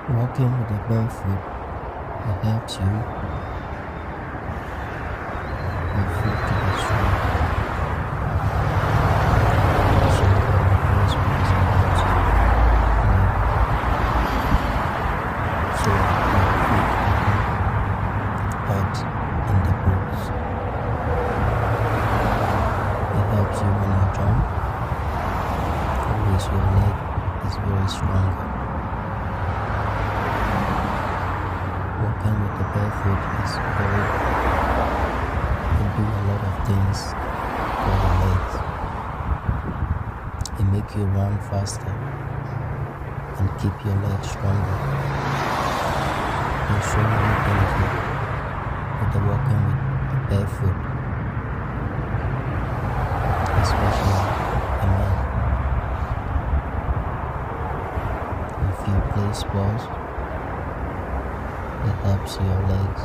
Walking with a barefoot, it helps you your foot to be strong. Also, those ways helps you so your feet can hurt in the boots. It helps you when you jump. Always your leg is very strong. Walking with the barefoot is very, you do a lot of things for your legs. It makes you run faster and keep your legs stronger. There's so many benefits with the walking with the barefoot, especially a man. If you play sports, it helps your legs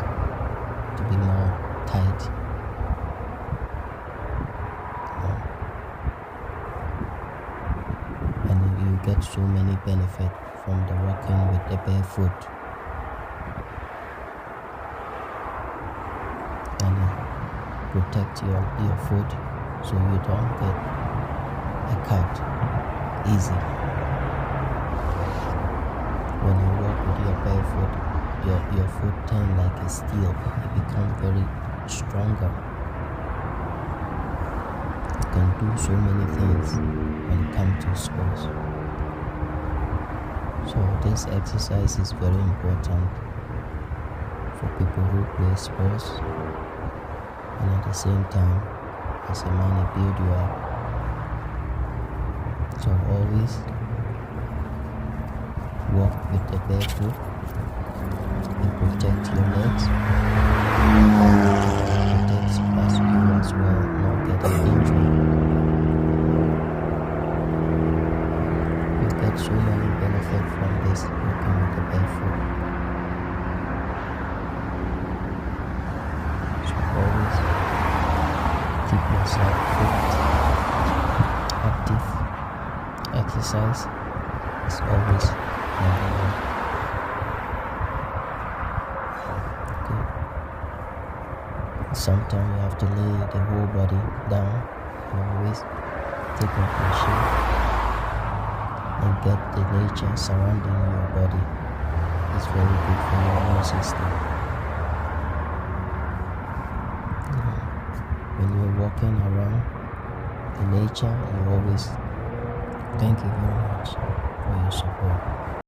to be more tight. And you get so many benefits from the walking with the barefoot. And protect your foot so you don't get a cut easy. When you walk with your barefoot, your foot turn like a steel. It becomes very stronger. You can do so many things when it comes to sports. So this exercise is very important for people who play sports, and at the same time, as a man, it builds you up. So always walk with the barefoot. It protects your legs. It protects you as well, not getting injured. You get so many benefits from this walking with the barefoot. So always keep yourself fit, active. Exercise is always number one. Sometimes you have to lay the whole body down and always take off your shoe and get the nature surrounding your body. It's very good for your immune system. When you're walking around the nature, you always thank you very much for your support.